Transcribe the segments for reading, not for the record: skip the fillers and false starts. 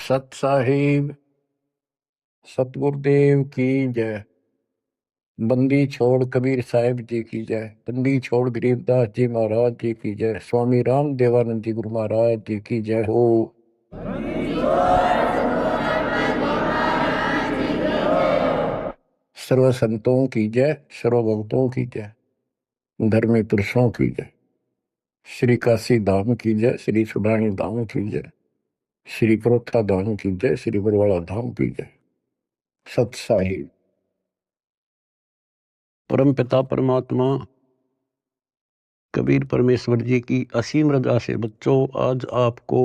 सत साहिब सतगुरुदेव की जय। बंदी छोड़ कबीर साहिब जी की जय। बंदी छोड़ गरीबदास जी महाराज जी की जय। स्वामी राम देवानंद जी गुरु महाराज जी की जय हो। सर्व संतों की जय, सर्व भक्तों की जय, धर्मी पुरुषों की जय। श्री काशी धाम की जय, श्री सुडानी धाम की जय, श्री प्रोथा धाम की जय, श्री बरवाड़ा धाम की जय। सत साहिब। परम पिता परमात्मा कबीर परमेश्वर जी की असीम रजा से बच्चों, आज आपको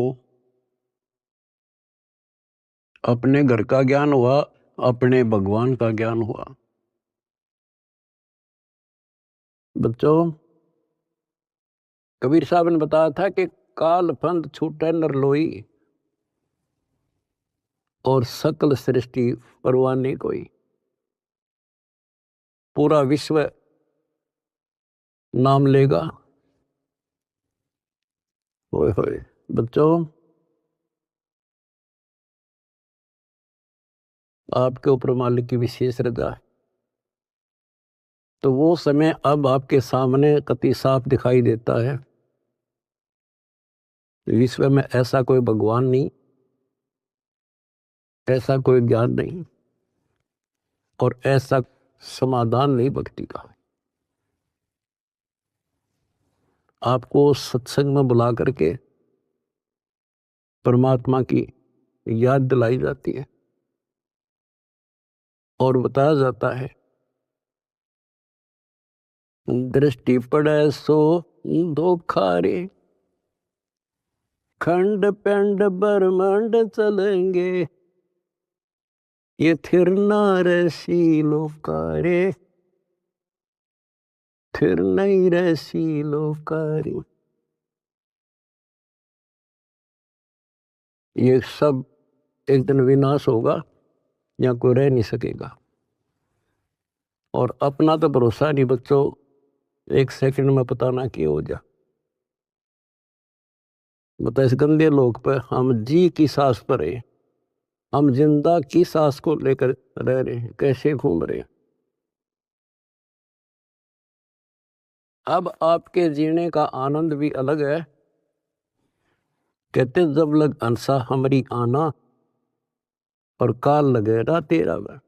अपने घर का ज्ञान हुआ, अपने भगवान का ज्ञान हुआ। बच्चों, कबीर साहब ने बताया था कि काल फंद छूटे नर लोई और सकल सृष्टि परवाह नहीं कोई। पूरा विश्व नाम लेगा। होए होए। बच्चों, आपके ऊपर मालिक की विशेष रजा है, तो वो समय अब आपके सामने कति साफ दिखाई देता है। विश्व में ऐसा कोई भगवान नहीं, ऐसा कोई ज्ञान नहीं और ऐसा समाधान नहीं भक्ति का। आपको सत्संग में बुला करके परमात्मा की याद दिलाई जाती है और बताया जाता है, दृष्टि पड़े सो धोखा रे, खंड पिंड ब्रह्मांड चलेंगे, ये थिर नारसी लोकारे, थिर नहीं रसी लोकारे। ये सब एक दिन विनाश होगा, या कोई रह नहीं सकेगा। और अपना तो भरोसा नहीं बच्चों, एक सेकंड में पता ना क्या हो जा। बता, इस गंदे लोक पर हम जी की सांस पर है, हम जिंदा की सांस को लेकर रह रहे हैं, कैसे घूम रहे हैं। अब आपके जीने का आनंद भी अलग है। कहते जब लग अंसा हमारी आना और काल लगे ना तेरा वह,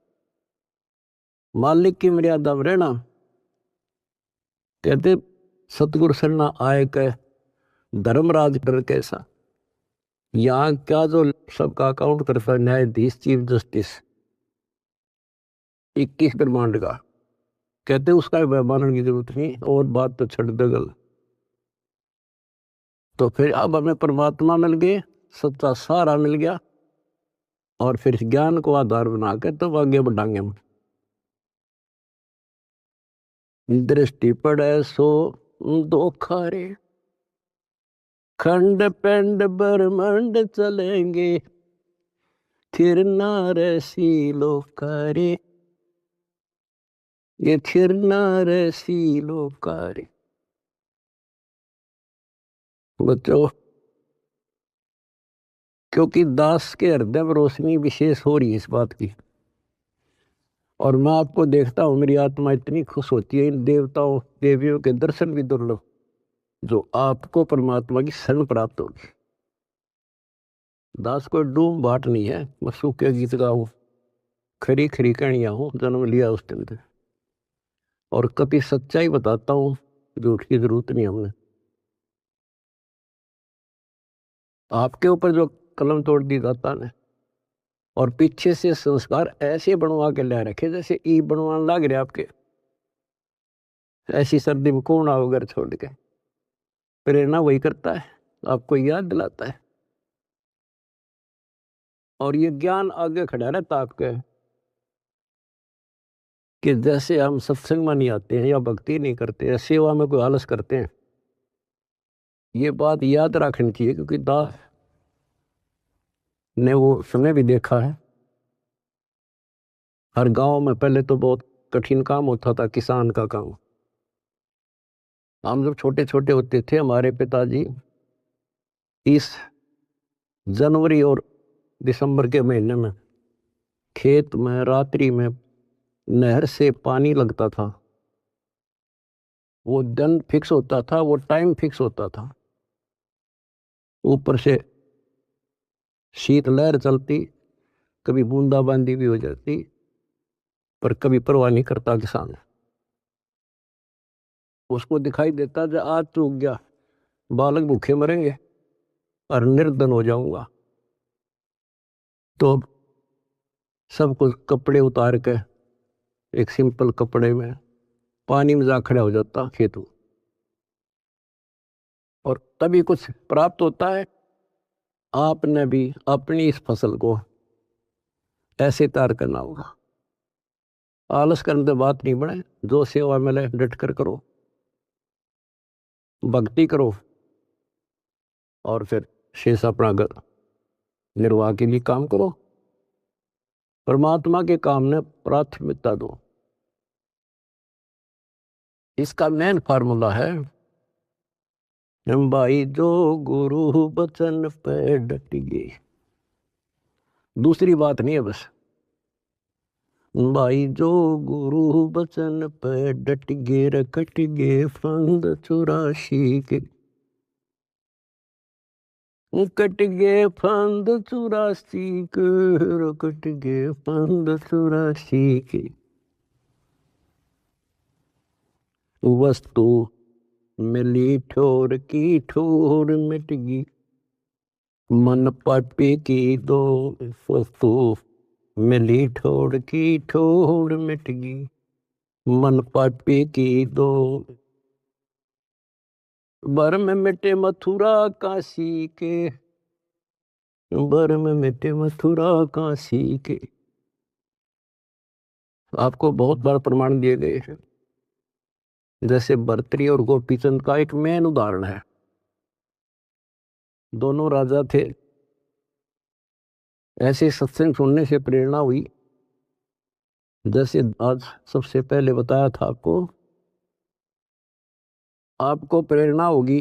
मालिक की मर्यादा में रहना। कहते सतगुरु सरना आए कह धर्मराज डर कैसा। यहाँ क्या जो सबका अकाउंट करता है, न्यायाधीश चीफ जस्टिस 21 ब्रह्मांड का, कहते उसका मानने की जरूरत नहीं, और बात तो छड़ दगल। तो फिर अब हमें परमात्मा मिल गए, सच्चा सहारा मिल गया, और फिर ज्ञान को आधार बना के तब आगे बढ़ाएंगे हम। दृष्टि पड़े सो धोखा रे, खंड पिंड ब्रह्मांड चलेंगे, थिर नारसी लोकारे, ये थिर नारसी लोकारे। बच्चों, क्योंकि दास के हृदय में रोशनी विशेष हो रही है इस बात की, और मैं आपको देखता हूँ, मेरी आत्मा इतनी खुश होती है इन देवताओं देवियों के दर्शन भी दुर्लभ, जो आपको परमात्मा की शरण प्राप्त होगी। दास को डूम बाट नहीं है, मैं सूखे गीत गाऊं, खरी खरी कहानिया हूं, जन्म लिया उस दिन से, और कभी सच्चाई बताता हूँ, झूठ की जरूरत नहीं हमने। आपके ऊपर जो कलम तोड़ दी दाता ने, और पीछे से संस्कार ऐसे बनवा के ले रखे जैसे ई बनवाने लग रहे आपके। ऐसी सर्दी में कौन आओ घर छोड़ के। प्रेरणा वही करता है, आपको याद दिलाता है, और ये ज्ञान आगे खड़ा रहता आपके, कि जैसे हम सत्संग में नहीं आते हैं या भक्ति नहीं करते हैं, सेवा में कोई आलस करते हैं। ये बात याद रखनी चाहिए, क्योंकि दास ने वो समय भी देखा है। हर गांव में पहले तो बहुत कठिन काम होता था, किसान का काम। हम जब छोटे छोटे होते थे, हमारे पिताजी 30 जनवरी और दिसंबर के महीने में खेत में रात्रि में नहर से पानी लगता था। वो दिन फिक्स होता था, वो टाइम फिक्स होता था। ऊपर से शीत लहर चलती, कभी बूंदाबांदी भी हो जाती, पर कभी परवाह नहीं करता किसान। उसको दिखाई देता जो आज चूक गया, बालक भूखे मरेंगे और निर्धन हो जाऊंगा। तो सब कुछ कपड़े उतार के एक सिंपल कपड़े में पानी में जा खड़ा हो जाता खेतों, और तभी कुछ प्राप्त होता है। आपने भी अपनी इस फसल को ऐसे तैयार करना होगा। आलस करने से बात नहीं बने, जो सेवा मिले डट कर करो, भक्ति करो, और फिर शेष अपना निर्वाह के लिए काम करो। परमात्मा के काम में प्राथमिकता दो। इसका मेन फार्मूला है, भाई जो गुरु बचन पे डट गए। दूसरी बात नहीं है बस, भाई जो गुरु बचन पे डट गए, रकट गए फंद 84 के, कट गए फंद 84 के, रकट गए फंद 84 के। वस्तु मिली ठोर की ठोर मिट गई, मन पापी की दो। वस्तु मिली ठोर की ठोर मिट गई, मन पापी की दो। बर में मिटे मथुरा काशी के, बर में मिटे मथुरा काशी के। आपको बहुत बार प्रमाण दिए गए हैं। जैसे भर्तृहरि और गोपीचंद का एक मेन उदाहरण है। दोनों राजा थे। ऐसे सत्संग सुनने से प्रेरणा हुई, जैसे आज सबसे पहले बताया था आपको प्रेरणा होगी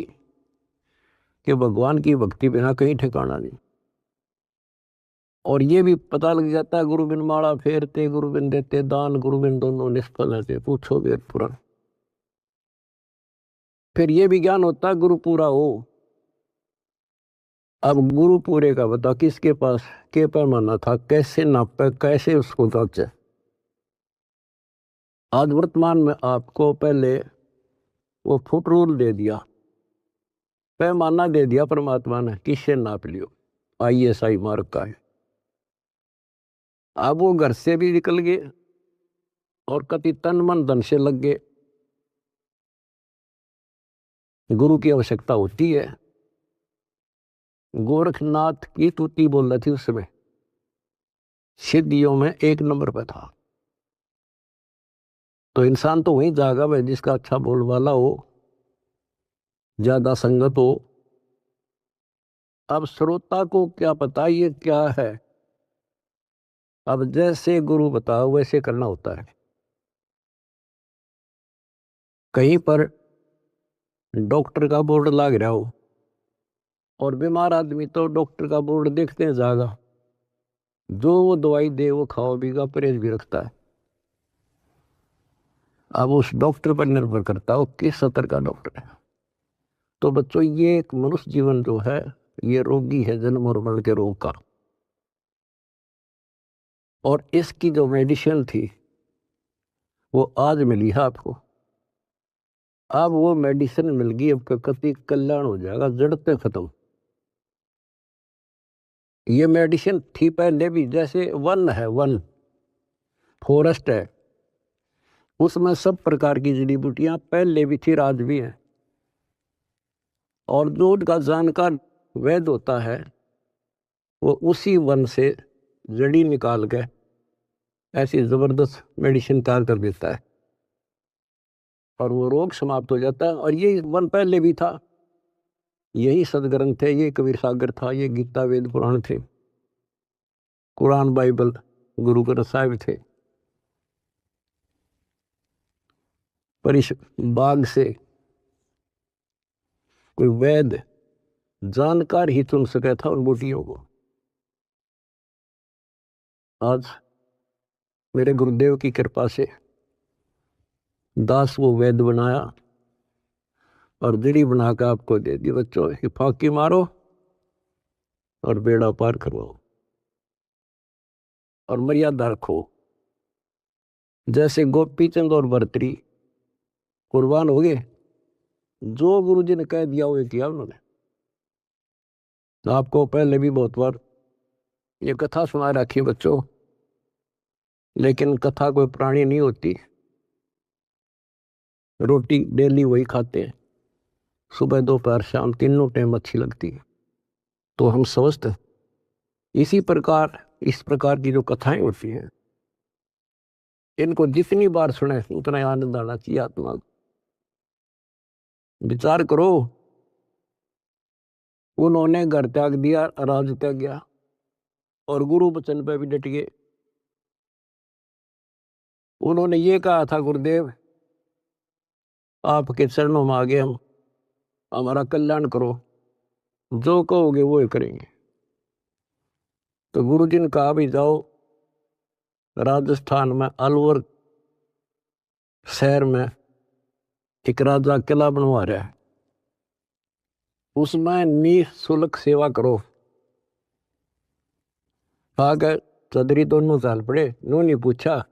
कि भगवान की भक्ति बिना कहीं ठिकाना नहीं। और ये भी पता लग जाता है, गुरु बिन माला फेरते, गुरु बिन देते दान, गुरु बिन दोनों निष्फल है, पूछो वेद पुराण। फिर ये भी ज्ञान होता है गुरु पूरा हो। अब गुरु पूरे का बता, किसके पास के पैमाना था, कैसे नापे, कैसे उसको जांचे। आज वर्तमान में आपको पहले वो फुट रूल दे दिया, पैमाना दे दिया परमात्मा ने, किससे नाप लियो। ISI मार्क का है। अब वो घर से भी निकल गए और कति तन मन धन से लग गए। गुरु की आवश्यकता होती है। गोरखनाथ की तुति बोल रही थी उस समय, सिद्धियों में 1 नंबर पर था। तो इंसान तो वहीं जागा भाई जिसका अच्छा बोल वाला हो, ज्यादा संगत हो। अब श्रोता को क्या पता ये क्या है। अब जैसे गुरु बताओ वैसे करना होता है। कहीं पर डॉक्टर का बोर्ड लग रहा हो और बीमार आदमी तो डॉक्टर का बोर्ड देखते हैं जागा, जो वो दवाई दे वो खाओ बीगा, परहेज भी रखता है। अब उस डॉक्टर पर निर्भर करता हो किस स्तर का डॉक्टर है। तो बच्चों, ये एक मनुष्य जीवन जो है ये रोगी है, जन्म और मरण के रोग का। और इसकी जो मेडिसिन थी वो आज मिली है आपको। अब वो मेडिसिन मिल गई, अब कति कल्याण हो जाएगा, जड़ते खत्म। ये मेडिसिन थी पहले भी, जैसे वन है, वन फॉरेस्ट है, उसमें सब प्रकार की जड़ी बूटियां पहले भी थी, आज भी है। और जो का जानकार वैद्य होता है वो उसी वन से जड़ी निकाल के ऐसी जबरदस्त मेडिसिन तैयार कर देता है और वो रोग समाप्त हो जाता है। और ये वन पहले भी था, यही सदग्रंथ थे, ये कबीर सागर था, ये गीता वेद पुराण थे, कुरान बाइबल गुरु ग्रंथ साहिब थे। पर इस बाग से कोई वैद्य जानकार ही चुन सका था उन बूटियों को। आज मेरे गुरुदेव की कृपा से दास वो वैद बनाया और जड़ी बना कर आपको दे दी। बच्चों ये फाकी मारो और बेड़ा पार करवाओ और मर्यादा रखो। जैसे गोपी चंद और भर्तरी कुर्बान हो गए, जो गुरु जी ने कह दिया वो किया उन्होंने। आपको पहले भी बहुत बार ये कथा सुना रखी बच्चों, लेकिन कथा कोई पुरानी नहीं होती। रोटी डेली वही खाते हैं, सुबह दोपहर शाम तीनों टाइम अच्छी लगती है। तो हम स्वस्थ इसी प्रकार इस प्रकार की जो कथाएं होती हैं, इनको जितनी बार सुने उतना आनंद आना चाहिए आत्मा को। विचार करो, उन्होंने घर त्याग दिया, राज त्याग गया और गुरु वचन पे भी डट गए। उन्होंने ये कहा था, गुरुदेव आपके चरणों में आगे हम, हमारा कल्याण करो, जो कहोगे वो ही करेंगे। तो गुरु जी ने कहा भी जाओ राजस्थान में अलवर शहर में एक राजा किला बनवा रहा है, उसमें निःशुल्क सेवा करो। आगे चौधरी दोनों साल पड़े, उन्होंने पूछा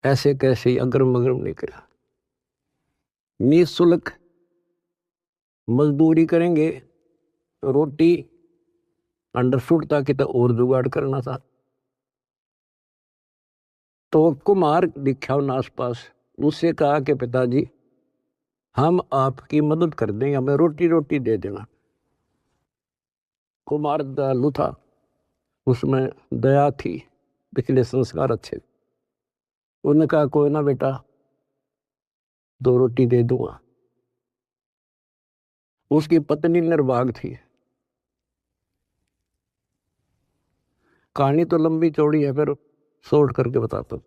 ऐसे कैसे, अगरम अगरम नहीं करा। निःशुल्क मजदूरी करेंगे, रोटी अंडरस्टूड था कि तो और जुगाड़ करना था। तो कुमार दिखा उन आसपास, उससे कहा कि पिताजी हम आपकी मदद कर देंगे, हमें रोटी रोटी दे देना। कुमार दयालु था, उसमें दया थी, पिछले संस्कार अच्छे। उन्होंने कहा कोई ना बेटा, 2 रोटी दे दूंगा। उसकी पत्नी निर्भाग थी। कहानी तो लंबी चौड़ी है, फिर शॉर्ट करके बताता हूँ।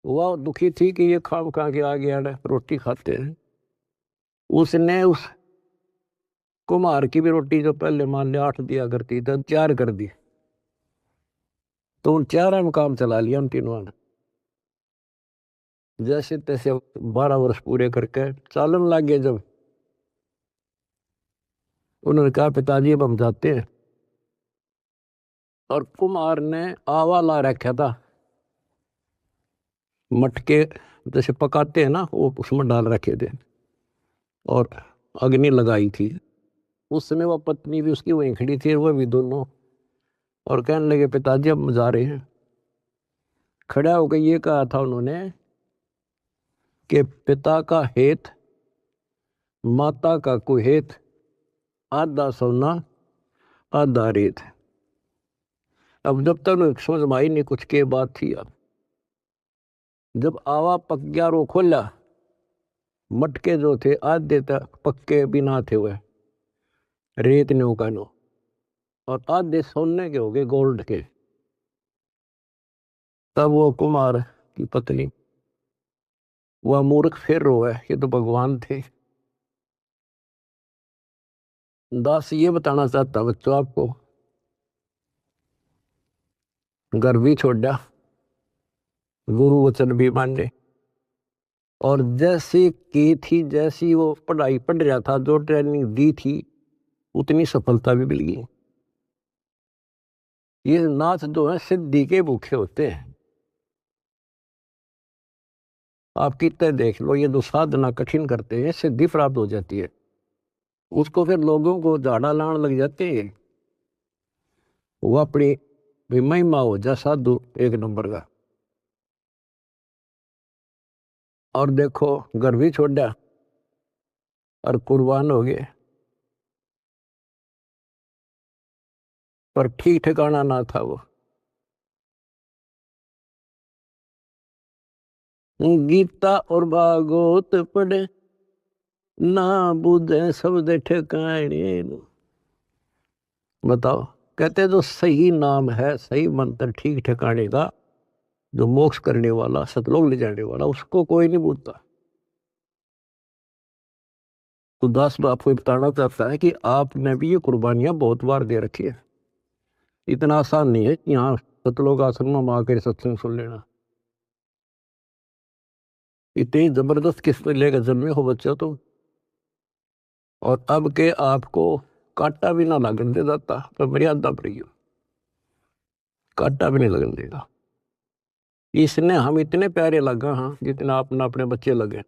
वह दुखी थी कि ये खाम खा के आ गया है, रोटी खाते हैं। उसने उस कुम्हार की भी रोटी जो पहले मान लिया 8 दिया करती तो 4 कर दी। तो उन 4 में काम चला लिया उन तीनों ने। जैसे तैसे 12 वर्ष पूरे करके चालन लग गए। जब उन्होंने कहा पिताजी अब हम जाते हैं, और कुम्हार ने आवा ला रखा था, मटके जैसे पकाते हैं ना वो उसमें डाल रखे थे और अग्नि लगाई थी। उस समय वह पत्नी भी उसकी वहीं खड़ी थी, वह भी दोनों, और कहने लगे पिताजी अब जा रहे हैं। खड़ा होकर ये कहा था उन्होंने कि पिता का हेत माता का कुहेत, आधा सोना आधा रेत। अब जब तक समझ में आई नहीं कुछ के बात थी। अब जब आवा पक गया रो खोला, मटके जो थे आधे तक पक्के बिना थे हुए रेत ने उकानो, और आधे सोने के हो गए गोल्ड के। तब वो कुमार की पत्नी, वह मूर्ख फिर रोए, ये तो भगवान थे। दास ये बताना चाहता बच्चों आपको, घर भी छोड़ा, गुरु वचन भी माने, और जैसी की थी, जैसी वो पढ़ाई पढ़ रहा था, जो ट्रेनिंग दी थी, उतनी सफलता भी मिल गई। ये नाथ जो है सिद्धि के भूखे होते हैं। आप कितने देख लो, ये जो साधना कठिन करते हैं सिद्धि प्राप्त हो जाती है, उसको फिर लोगों को झाड़ा लाने लग जाते हैं। वो अपनी भी महिमा हो जा साधु एक नंबर का। और देखो घर भी छोड़ा और कुर्बान हो गए, पर ठीक ठिकाना ना था वो। गीता और भागवत पढ़े ना बुझे शब्द ठिकाने। बताओ, कहते जो सही नाम है, सही मंत्र ठीक ठिकाने का, जो मोक्ष करने वाला, सतलोक ले जाने वाला, उसको कोई नहीं पूछता। तो दास बाप को बताना चाहता है कि आपने भी ये कुर्बानियां बहुत बार दे रखी है। इतना आसान नहीं है कि यहाँ सतलोक आश्रम में आकर सत्संग सुन लेना। इतनी जबरदस्त किस्मत लेकर जन्मे हो बच्चा तुम, और अब के आपको कांटा भी ना लगन दे जाता तो मर्यादा पर ही हो, कांटा भी नहीं लगन देगा। इसने हम इतने प्यारे लगा, हाँ, जितना अपना अपने बच्चे लगे,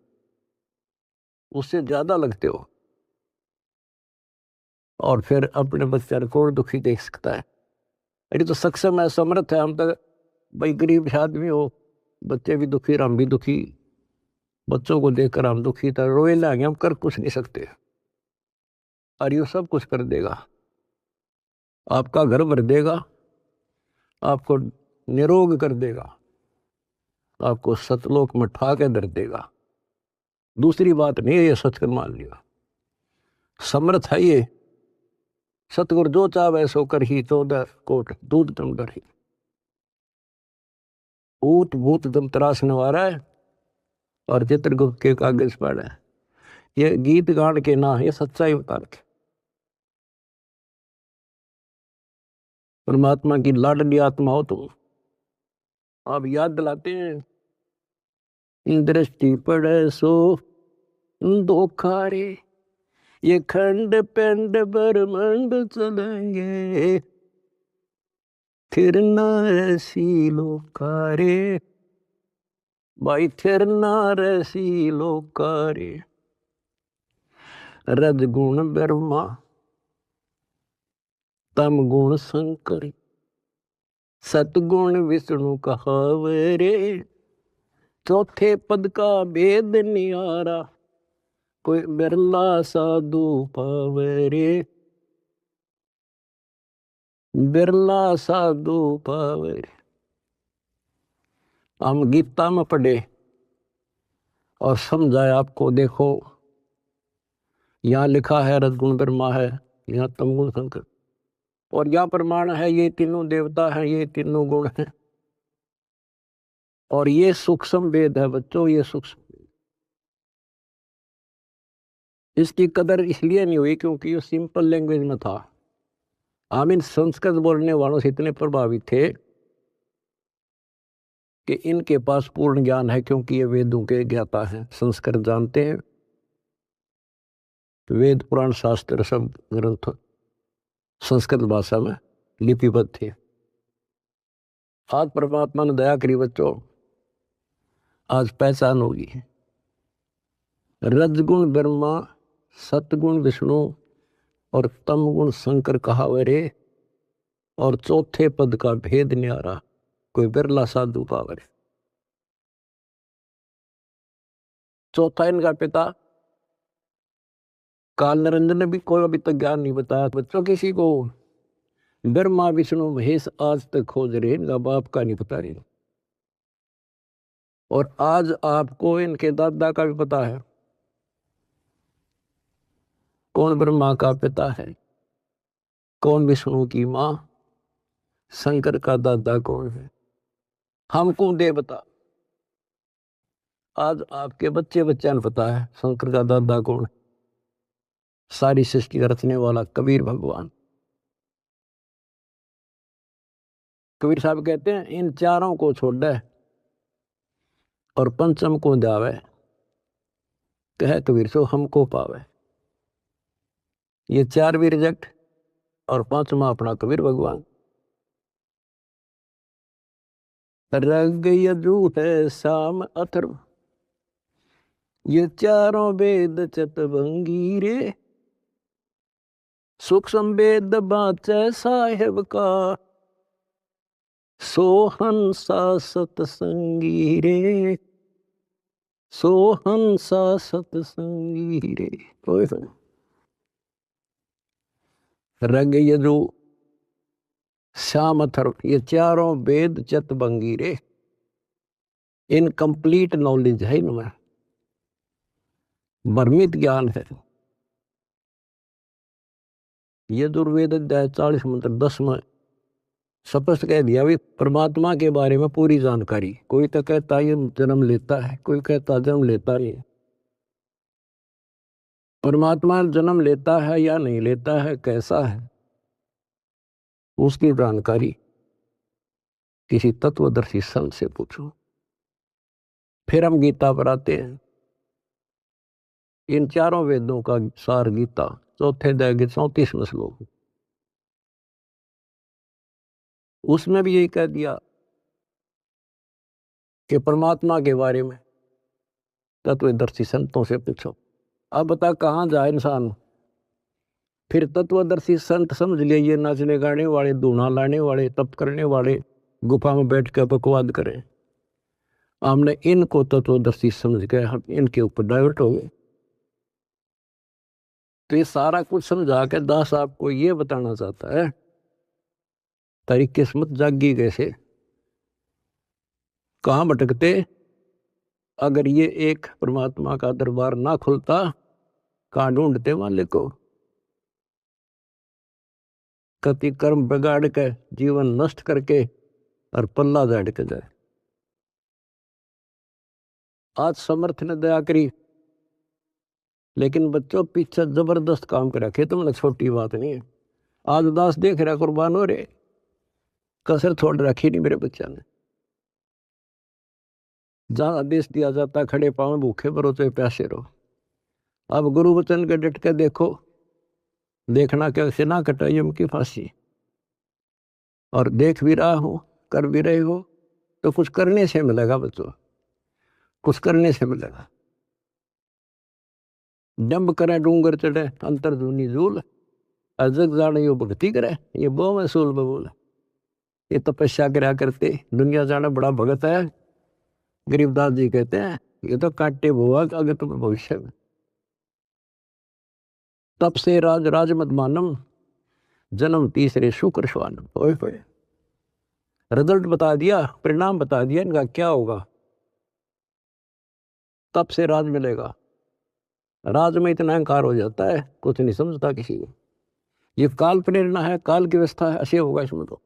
उससे ज्यादा लगते हो। और फिर अपने बच्चे को दुखी देख सकता है? अरे तो सक्षम है, समर्थ है। हम तो भाई गरीब आदमी हो, बच्चे भी दुखी, हम भी दुखी, बच्चों को देखकर हम दुखी था, रोए लागे, हम कर कुछ नहीं सकते। और ये सब कुछ कर देगा, आपका घर भर देगा, आपको निरोग कर देगा, आपको सतलोक में ठा के धर देगा। दूसरी बात नहीं है, ये सच कर मान लिया, समर्थ है ये। सतगुरु जो चाहे सो कर ही, 14 कोट दूध तुम डर ही। ऊट भूत दम तरासने वाला है, और चित्रगुप्त के कागज पर है। ये गीत गान के ना, ये सच्चाई बता रखे। परमात्मा की लाडली आत्मा हो तुम। आप याद दिलाते हैं, दृष्टि पड़े सो धोखा रे, ये खंड पिंड ब्रह्मंड चलेंगे, फिर ना ऐसी लोकारे, भाई फिर ना ऐसी लोकारे। रज गुण ब्रह्मा, तम गुण शंकर, सतगुण विष्णु कहावे रे, चौथे पद का भेद नियारा, कोई बिरला साधु पावे रे, बिरला साधु पावे रे। हम गीता में पढ़े और समझाए आपको। देखो यहाँ लिखा है रजगुण ब्रह्मा है, यहाँ तमगुण शंकर, और यहाँ प्रमाण है ये तीनों देवता हैं, ये तीनों गुण हैं। और ये सूक्ष्म वेद है बच्चों, ये सूक्ष्म। इसकी कदर इसलिए नहीं हुई क्योंकि ये सिंपल लैंग्वेज में था। हम इन संस्कृत बोलने वालों से इतने प्रभावित थे कि इनके पास पूर्ण ज्ञान है, क्योंकि ये वेदों के ज्ञाता हैं, संस्कृत जानते हैं। वेद पुराण शास्त्र सब ग्रंथ संस्कृत भाषा में लिपिबद्ध थे। आज परमात्मा ने दया करी बच्चों, आज पहचान होगी। रजगुण ब्रह्मा, सतगुण विष्णु और तमगुण शंकर कहावे रे, और चौथे पद का भेद न्यारा, कोई बिरला साधु पावे। चौथा इनका पिता काल निरंजन ने भी कोई अभी तक ज्ञान नहीं बताया बच्चों किसी को। ब्रह्मा विष्णु महेश आज तक खोज रहे, इनका बाप का नहीं पता रहे। और आज आपको इनके दादा का भी पता है, कौन ब्रह्मा का पिता है, कौन विष्णु की माँ, शंकर का दादा कौन है, हमको दे बता। आज आपके बच्चे बच्चा ने पता है शंकर का दादा कौन है। सारी सृष्टि का रचने वाला कबीर भगवान। कबीर साहब कहते हैं, इन चारों को छोड़ दे और पंचम को जावे, कहे कबीर सो हमको पावे। ये चार भी रिजेक्ट, और पांचवा अपना कबीर भगवान। रग यजु है शाम अथर्व, ये चारों वेद चतवंगी रे, सूक्ष्म वेद बाचे साहेब का, सोहंसा सतसंगी रे, सोहंसा सतसंगी रे। रग यजु श्याम अथर्व, ये चारों वेद चतवंगी रे, इनकम्प्लीट नॉलेज है इनमें, भ्रमित ज्ञान है। ये दुर्वेद अध्याय 40 मंत्र 10 में स्पष्ट कह दिया भी परमात्मा के बारे में पूरी जानकारी। कोई तो कहता ये जन्म लेता है, कोई कहता जन्म लेता नहीं। परमात्मा जन्म लेता है या नहीं लेता है, कैसा है, उसकी जानकारी किसी तत्वदर्शी संत से पूछो। फिर हम गीता पर आते हैं। इन चारों वेदों का सार गीता, चौथे अध्याय के 34वें श्लोक, उसमें भी यही कह दिया कि परमात्मा के बारे में तत्वदर्शी संतों से पूछो। अब बता कहाँ जाए इंसान। फिर तत्वदर्शी संत समझ लिए ये नाचने गाने वाले, धूना लाने वाले, तप करने वाले, गुफा में बैठ कर बकवाद करें। हमने इनको तत्वदर्शी समझ गए, हम इनके ऊपर डाइवर्ट हो गए। तो ये सारा कुछ समझा के दास आपको ये बताना चाहता है, तेरी किस्मत जागी कैसे, कहाँ भटकते। अगर ये एक परमात्मा का दरबार ना खुलता, कहाँ ढूंढते मालिक को। कति कर्म बिगाड़ के, जीवन नष्ट करके और पल्ला झाड़ के जाए। आज समर्थ ने दया करी, लेकिन बच्चों पीछे जबरदस्त काम कर रखे, तुमने छोटी बात नहीं है। आज दास देख रहा कुर्बान हो रहे, कसर छोड़ रखी नहीं मेरे बच्चा ने। जहां आदेश दिया जाता खड़े पांव भूखे भरो तो प्यासे रहो। अब गुरु वचन के डट के देखो, देखना कैसे ना कटाई उनकी फांसी। और देख भी रहा हो, कर भी रहे हो, तो कुछ करने से मिलेगा बच्चों, कुछ करने से मिलेगा। डंब करे डूंगर चढ़े अंतर धुनी झूल, अजग जाने यो भक्ति करे ये बो में सूल बबूल। ये तपस्या करा करते, दुनिया जाना बड़ा भगत है। गरीबदास जी कहते हैं ये तो काटे बुआ आगे तुम भविष्य में। तप से राज राज मत मानम, जन्म तीसरे शुक्र श्वानम। ओए होए, रिजल्ट बता दिया, परिणाम बता दिया इनका क्या होगा। तप से राज मिलेगा। राज में इतना अहंकार हो जाता है, कुछ नहीं समझता किसी को। ये काल प्रेरणा है, काल की व्यवस्था है, ऐसे होगा इसमें तो।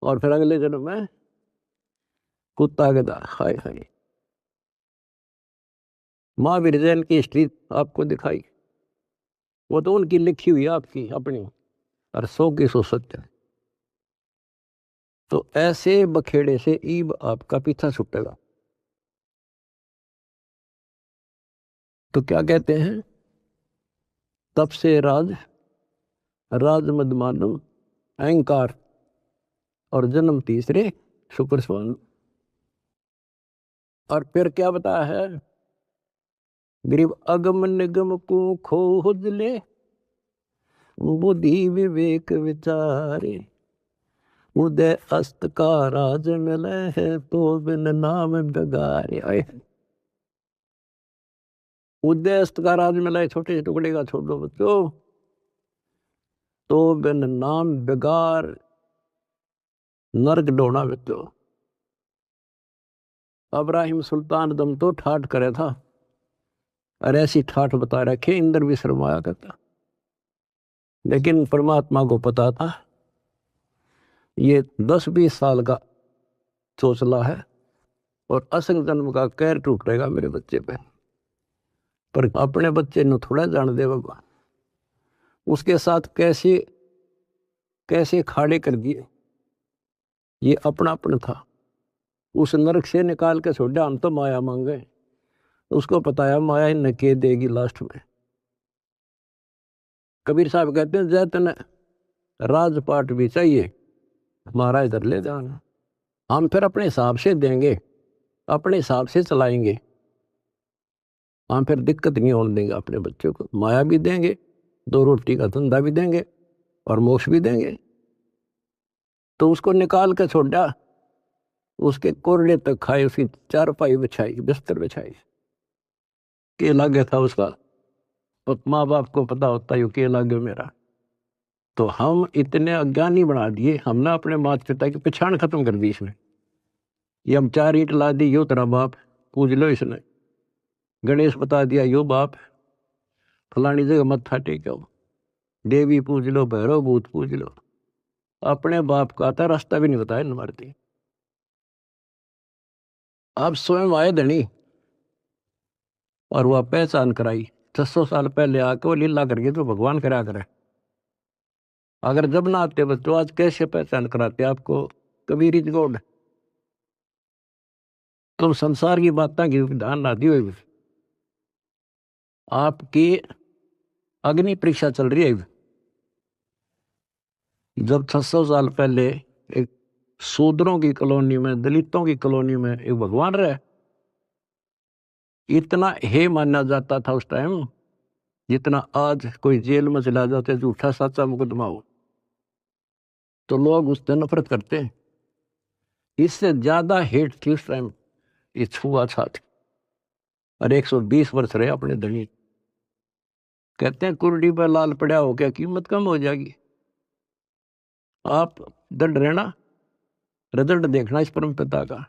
और फिर अगले जन्म में कुत्ता गधा। हाय हाय। महावीर जैन की हिस्ट्री आपको दिखाई, वो तो उनकी लिखी हुई आपकी अपनी, और 100 की 100 सत्य। तो ऐसे बखेड़े से ईब आपका पीछा छुटेगा। तो क्या कहते हैं, तप से राज राज मद मानव, अहंकार और जन्म तीसरे शुक्र स्वान। और फिर क्या बताया है, गरीब अगम निगम को खोज ले, बुद्धि विवेक विचारे, उदय अस्त का राज मिले है तो बिन नाम बेगारे। उदय अस्त का राज मिला है, छोटे से टुकड़े का छोड़ दो बच्चों, तो बिन नाम बेगार नरक डोना बच्चों। अब्राहिम सुल्तान दम तो ठाठ करे था, और ऐसी ठाठ बता रखे इंद्र भी शर्माया करता। लेकिन परमात्मा को पता था ये 10-20 साल का चोचला है, और असंग जन्म का कहर टूटेगा मेरे बच्चे पे। पर अपने बच्चे ने थोड़ा जान दे भगवान, उसके साथ कैसे कैसे खाड़े कर दिए। ये अपनापन था, उस नरक से निकाल के छोड़ा, हम तो माया मांगे। उसको पता है माया ही नके देगी लास्ट में। कबीर साहब कहते हैं जय तने राजपाट भी चाहिए, हमारा इधर ले जाना। हम फिर अपने हिसाब से देंगे, अपने हिसाब से चलाएंगे। हम फिर दिक्कत नहीं होने देंगे अपने बच्चों को। माया भी देंगे, 2 रोटी का धंधा भी देंगे, और मोक्ष भी देंगे। तो उसको निकाल के छोड़ा, उसके कोरडे तक खाए, उसकी चारपाई बिछाई, बिस्तर बिछाई। केला गया था उसका, और माँ बाप को पता होता है केला गया मेरा। तो हम इतने अज्ञानी बना दिए, हमने अपने माता पिता की पहचान खत्म कर दी इसमें। ये हम 4 ईंट ला दी, यो तेरा बाप, पूज लो इसने। गणेश बता दिया यो बाप, फलानी जगह मत्था टेको, देवी पूज लो, भैरव भूत पूज लो। अपने बाप का था रास्ता भी नहीं बताया न मारती। आप स्वयं आए धनी, और वह पहचान कराई। 600 साल पहले आके वो लीला करके तो भगवान करा करे। अगर जब ना आते बच्चों, आज कैसे पहचान कराते आपको। Kabir is God. तुम संसार की बातें की ध्यान ना दियो। आपकी अग्नि परीक्षा चल रही है। जब 600 साल पहले एक शूद्रों की कॉलोनी में, दलितों की कॉलोनी में एक भगवान रहे, इतना हे माना जाता था उस टाइम जितना आज कोई जेल में चला जाते झूठा सच्चा मुकदमा हो तो लोग उससे नफरत करते हैं। इससे ज्यादा हेट थी उस टाइम ये छुआछूत। और 120 वर्ष रहे अपने धनी। कहते हैं कुर्डी पर लाल पड़ा हो क्या कीमत कम हो जाएगी। आप दंड रहना, रिजल्ट देखना इस परम पिता का,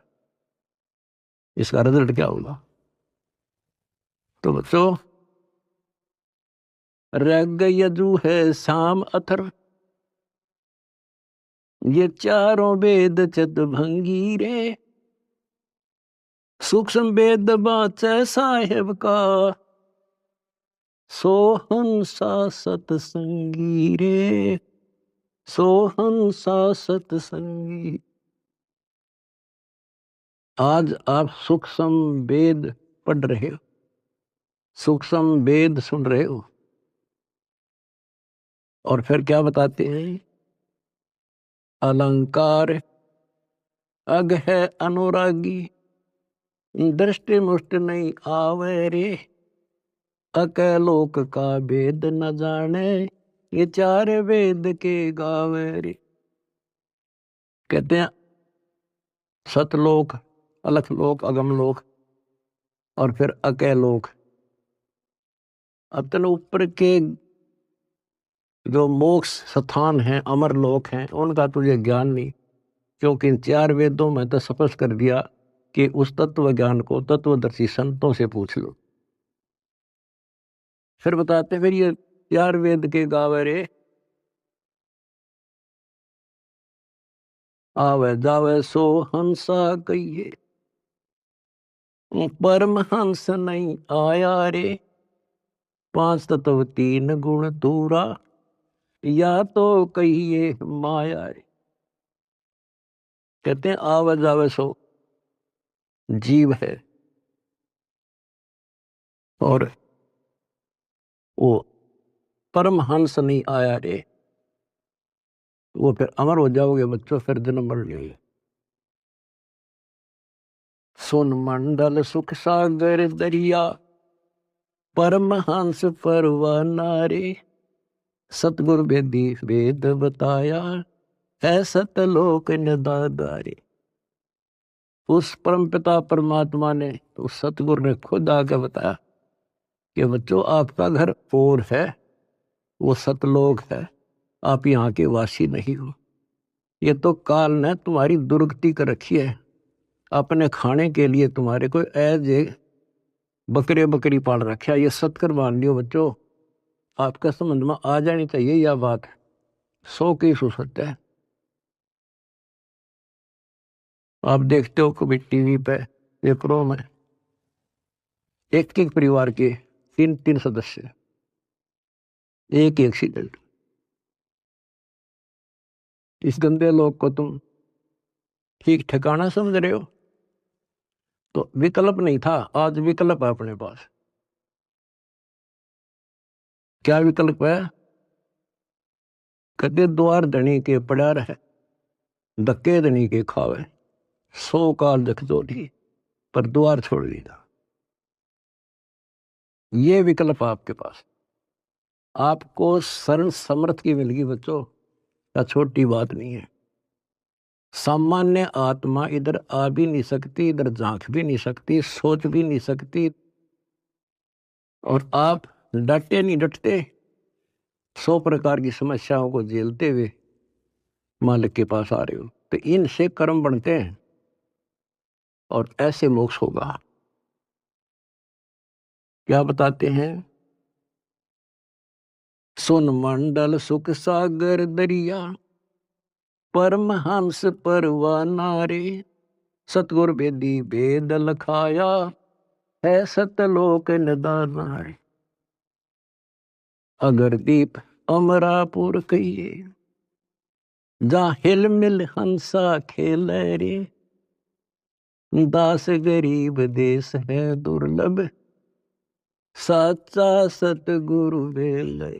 इसका रिजल्ट क्या होगा। तो बच्चों, रग यजु है शाम अथर, ये चारों वेद चत भंगी रे, सूक्ष्म वेद बाचे साहेब का, सोहंसा सतसंगी रे, सोहंसा सतसंगी। आज आप सूक्ष्म वेद पढ़ रहे हो, सूक्ष्म वेद सुन रहे हो, और फिर क्या बताते हैं, अलंकार अग है अनुरागी, दृष्टि मुष्ट नहीं आवे रे, अकलोक का वेद न जाने, ये चार वेद के गावे रे। कहते हैं सतलोक, अलखलोक, अगमलोक और फिर अकलोक। अतन ऊपर के जो मोक्ष स्थान हैं, अमर लोक हैं, उनका तुझे ज्ञान नहीं, क्योंकि इन चार वेदों में तो स्पष्ट कर दिया कि उस तत्व ज्ञान को तत्वदर्शी संतों से पूछ लो। फिर बताते फिर ये चार वेद के गावे रे, आवे जावे सो हंसा कहिए, परमहंस नहीं आया रे, पांच तत्व तीन गुण दूरा, या तो कहिए माया रे। कहते हैं आवे जावे सो जीव है, और वो परमहंस नहीं आया रे, वो फिर अमर हो जाओगे बच्चों, फिर जन्म मर जाएंगे। सुन मंडल सुख सागर दरिया, परमहंस परवाना रे, सतगुरु वेदी वेद बताया, है सतलोक निदादारे। उस परम पिता परमात्मा ने, उस सतगुरु ने खुद आके बताया कि बच्चों आपका घर और है, वो सतलोक है, आप यहाँ के वासी नहीं हो। ये तो काल ने तुम्हारी दुर्गति कर रखी है, अपने खाने के लिए तुम्हारे को ऐज बकरे बकरी पाल रखा है। ये सत्कर मान लियो बच्चों, आपका समझ में आ जानी चाहिए यह बात, 100 की सत्य है। आप देखते हो कभी टीवी पे पेपरों में एक एक परिवार के 3-3 सदस्य, एक ही एक्सीडेंट। इस गंदे लोग को तुम ठीक ठिकाना समझ रहे हो। तो विकल्प नहीं था, आज विकल्प है अपने पास। क्या विकल्प है? कहते द्वार धनी के पड़ा रहे, धक्के धनी के खावे, 100 काल जख जोड़ी, पर द्वार छोड़ दिया। ये विकल्प आपके पास, आपको शरण समर्थ की मिल गई बच्चों, क्या छोटी बात नहीं है। सामान्य आत्मा इधर आ भी नहीं सकती, इधर झांक भी नहीं सकती, सोच भी नहीं सकती, और आप डटे नहीं डटते, 100 प्रकार की समस्याओं को झेलते हुए मालिक के पास आ रहे हो। तो इनसे कर्म बनते हैं और ऐसे मोक्ष होगा। क्या बताते हैं, सुन मंडल सुख सागर दरिया, परमहंस परवाना रे, सतगुर वेदी वेद लखाया, है सतलोक निदाना रे। अगर दीप अमरापुर कहिए, जहाँ हिल मिल हंसा खेल रे, दास गरीब देश है दुर्लभ, साचा सतगुरु बेल।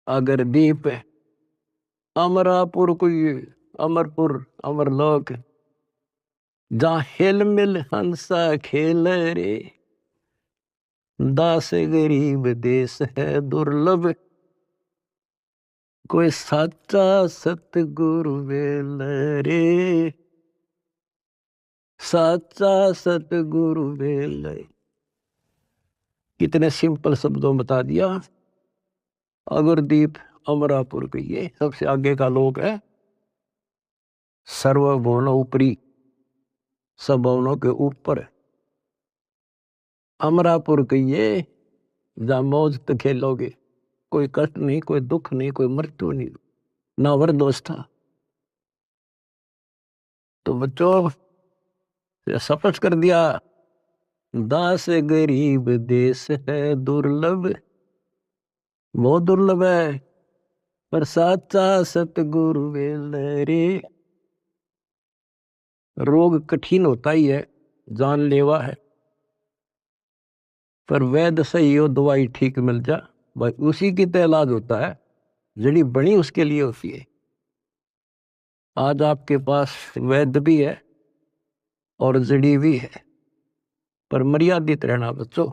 अगर दीप अमरापुर कोई, अमरपुर अमरलोक, जहाँ हिल मिल हंसा खेल रे, दास गरीब देश है दुर्लभ, कोई साचा सतगुरु बेल रे, साचा सतगुरु बेल। कितने सिंपल शब्दों में बता दिया। अगरदीप अमरापुर के ये सबसे आगे का लोक है, सर्वभुवन ऊपरी, सब भवनों के ऊपर अमरापुर के ये, जहाँ मौज तो खेलोगे, कोई कष्ट नहीं, कोई दुख नहीं, कोई मृत्यु नहीं, ना वरदोस्ता। तो बच्चों स्पष्ट कर दिया, दास गरीब देश है दुर्लभ, बहुत दुर्लभ है, पर साचा सतगुरु बेल रे। रोग कठिन होता ही है, जानलेवा है, पर वैद्य सही हो, दवाई ठीक मिल जा, भाई उसी की तो इलाज होता है, जड़ी बनी उसके लिए होती है। आज आपके पास वैद्य भी है और जड़ी भी है, पर मर्यादित रहना बच्चों।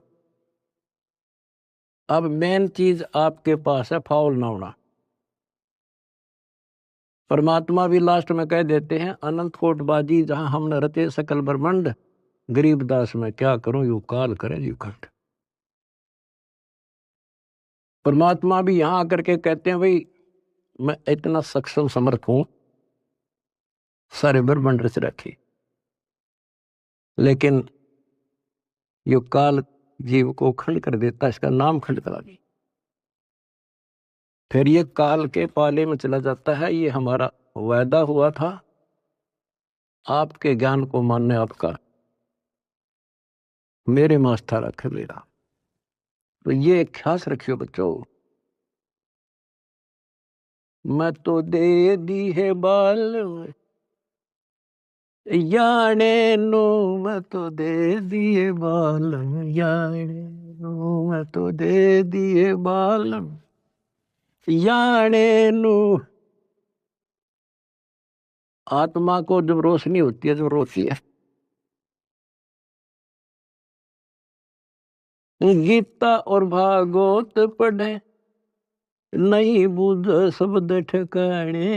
अब मेन चीज आपके पास है फाउल ना होना। परमात्मा भी लास्ट में कह देते हैं, अनंत कोटबाजी जहां हमने रचे सकल ब्रह्मांड, गरीबदास में क्या करूं यू काल करे यू खंड। परमात्मा भी यहां आकर के कहते हैं, भाई मैं इतना सक्षम समर्थ हूं, सारे ब्रह्मांड रच रखे, लेकिन यो काल जीव को खंड कर देता, इसका नाम खंड करा दी, फिर ये काल के पाले में चला जाता है। ये हमारा वायदा हुआ था, आपके ज्ञान को मानने आपका, मेरे में आस्था रखे मेरा। तो ये ख्यास रखियो बच्चों, मैं तो दे दी है बाल याने नो, मैं तो दे दिए बाल याने नो, मैं तो दे दिए बाल याने नो। आत्मा को जब रोशनी होती है, जब रोती है, गीता और भागवत पढ़े, नहीं बुझ शब्द ठिकाने,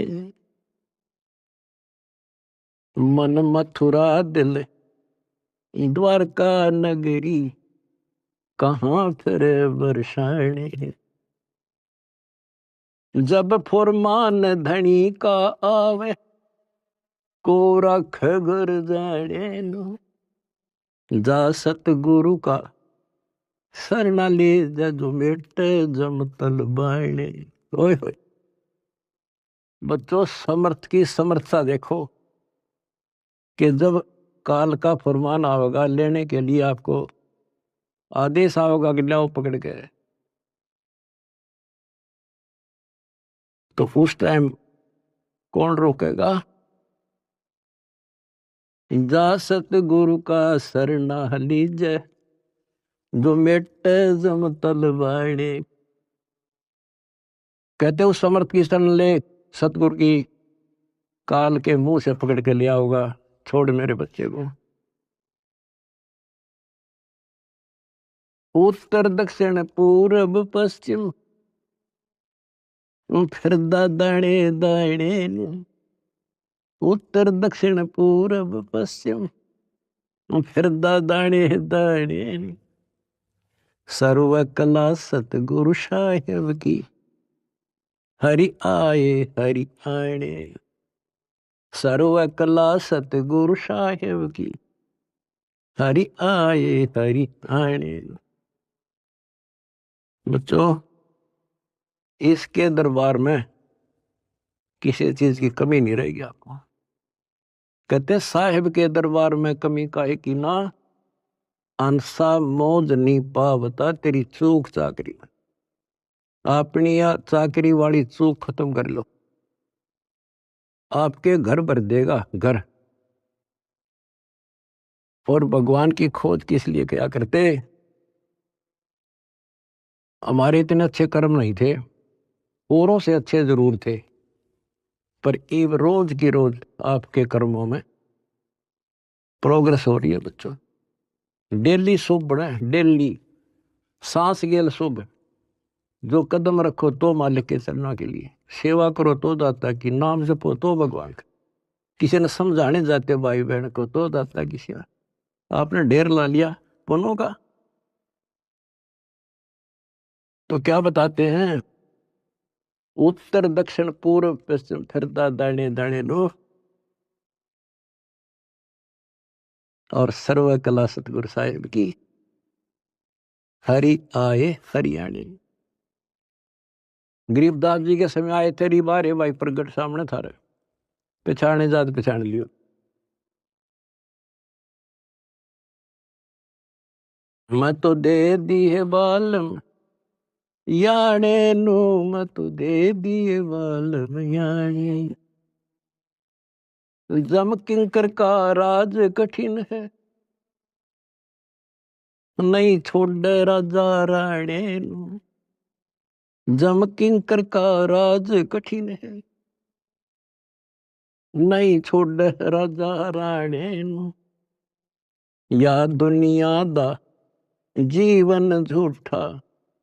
मन मथुरा दिल द्वारका नगरी, कहाँ फिर बरसाने। जब फुरमान धनी का आवे, को रख घर जाने नो, जा सतगुरु का सरना ले जा, जो मेटे जम तल बाणे। ओए होए बच्चों, समर्थ की समर्थता देखो, कि जब काल का फरमान आवेगा लेने के लिए, आपको आदेश आवेगा कि लाओ पकड़ के, तो उस टाइम कौन रोकेगा? जा सतगुरु का सरना लीजे, जो मेटे जम तल बाणे। कहते उस समर्थ की शरण ले, सतगुरु की काल के मुंह से पकड़ के लिया होगा, छोड़ मेरे बच्चे को। उत्तर दक्षिण पूर्व पश्चिम, फिर दाणे दाणे, उत्तर दक्षिण पूर्व पश्चिम, फिर दाणे दाणे। सर्व कला सतगुरु साहेब की, हरि आए हरि आने। सर्व कला सतगुरु साहेब की, हरि आए हरि आने। बच्चों, इसके दरबार में किसी चीज की कमी नहीं रहेगी आपको। कहते साहिब के दरबार में कमी काहे की ना, अंसा मौज नहीं पावता तेरी चूक चाकरी में। अपनी या चाकरी वाली चूक खत्म कर लो, आपके घर भर देगा घर। और भगवान की खोज किस लिए किया करते? हमारे इतने अच्छे कर्म नहीं थे, औरों से अच्छे जरूर थे, पर एक रोज की रोज आपके कर्मों में प्रोग्रेस हो रही है बच्चों। डेली शुभ बढ़े, डेली सांस गेल शुभ। जो कदम रखो तो मालिक के चरणों के लिए, सेवा करो तो दाता की, नाम जपो तो भगवान का, किसी ने समझाने जाते भाई बहन को तो दाता की सेवा। आपने ढेर ला लिया पुण्यों का, तो क्या बताते हैं? उत्तर दक्षिण पूर्व पश्चिम फिरता दाने दाने लो, और सर्व कला सतगुरु साहिब की, हरि आए हरियाणे। गरीबदास जी के समय आए तेरी बारे भाई प्रगट सामने था रे, पहचाने जात पहचान लियो। मैं तो दे दी है बालम याने नु, मैं तो दे दिए बालम याने। जम किंकर का राज कठिन है, नहीं छोड़ राजा राणे नु। जम किंकर का राज कठिन है, नहीं छोड़ राजा राणे नु। या दुनिया दा जीवन झूठा,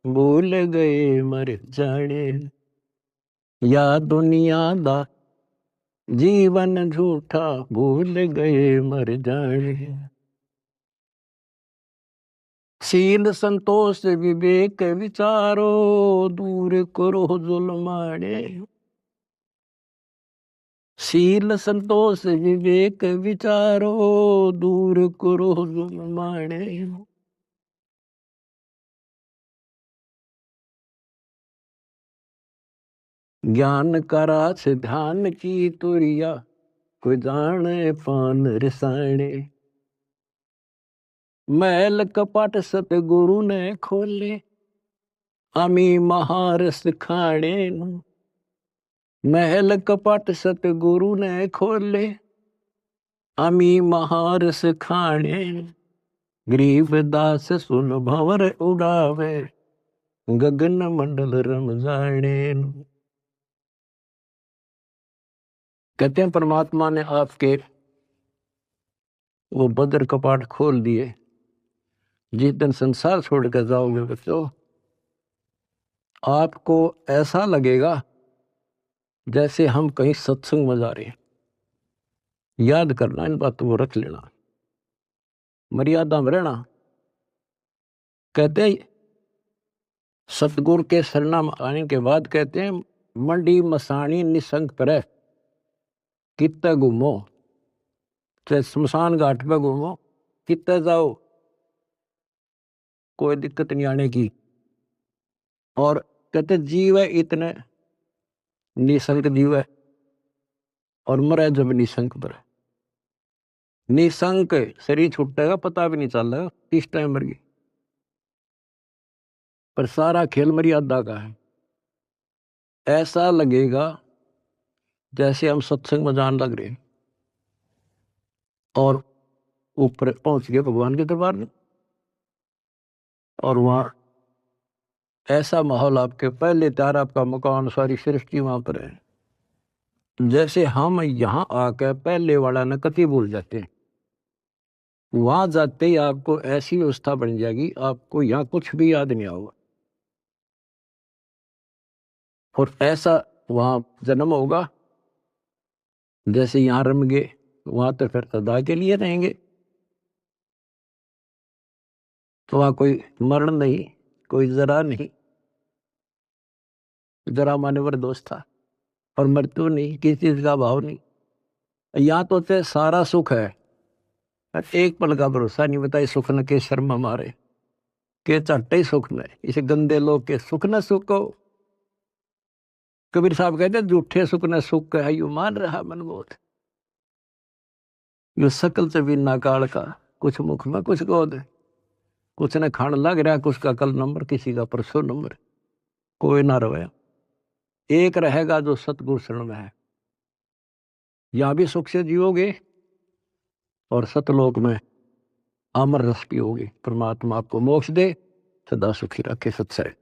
भूल गए मर जाने। या दुनिया दा जीवन झूठा, भूल गए मर जाने। शील संतोष विवेक विचारो, दूर करो जुल्माने। शील संतोष विवेक विचारो, दूर करो जुल्माने। ज्ञान करा से ध्यान की तुरिया, कोई जाने पान रसाने। मैल कपट सतगुरु ने खोले, अमी महारस खाने। महल कपट सतगुरु ने खोले, अमी महारस खाने। गरीबदास सुन भंवर उड़ावे, गगन मंडल रम जाने। कहते हैं परमात्मा ने आपके वो बदर कपाट खोल दिए। जिस दिन संसार छोड़कर जाओगे बच्चों, आपको ऐसा लगेगा जैसे हम कहीं सत्संग में जा रहे हैं। याद करना, इन बातों को रख लेना, मर्यादा में रहना। कहते हैं सतगुरु के शरणा में आने के बाद कहते हैं मंडी मसानी निसंग पर कित्ते घूमो, चाहे शमशान घाट पे घूमो, कित्ते जाओ, कोई दिक्कत नहीं आने की। और कहते जीव है इतने निसंक जीव है, और मरे जब निसंक पर। निसंक शरीर छूटेगा पता भी नहीं चल रहा किस टाइम मर गई, पर सारा खेल मर्यादा का है। ऐसा लगेगा जैसे हम सत्संग में जान लग रहे हैं, और ऊपर पहुंच गए भगवान के दरबार में, और वहां ऐसा माहौल, आपके पहले त्यार आपका मकान, सारी सृष्टि वहां पर है। जैसे हम यहाँ आकर पहले वाला न कति भूल जाते हैं, वहां जाते ही आपको ऐसी व्यवस्था बन जाएगी, आपको यहाँ कुछ भी याद नहीं होगा। और ऐसा वहां जन्म होगा जैसे यहाँ रम गए, वहां तो फिर सदा के लिए रहेंगे। तो वहां कोई मरण नहीं, कोई जरा नहीं, जरा मानवर दोष था, और मृत्यु नहीं, किसी चीज का भाव नहीं। यहाँ तो सारा सुख है, एक पल का भरोसा नहीं। बताइए सुख न के शर्म हमारे, के चट्टे ही सुख न, इस गंदे लोग के सुख न सुखो। कबीर साहब कहते झूठे सुख न सुख है, यू मान रहा मन बोध। यू सकल से बिना काल का, कुछ मुख में कुछ गोद। कुछ ने खान लग रहा, कुछ का कल नंबर, किसी का परसों नंबर। कोई ना रहे, एक रहेगा जो सतगुरु शरण में है। यहां भी सुख से जियोगे और सतलोक में अमर रस पियोगे। परमात्मा आपको मोक्ष दे, सदा सुखी रखे। सत्सय।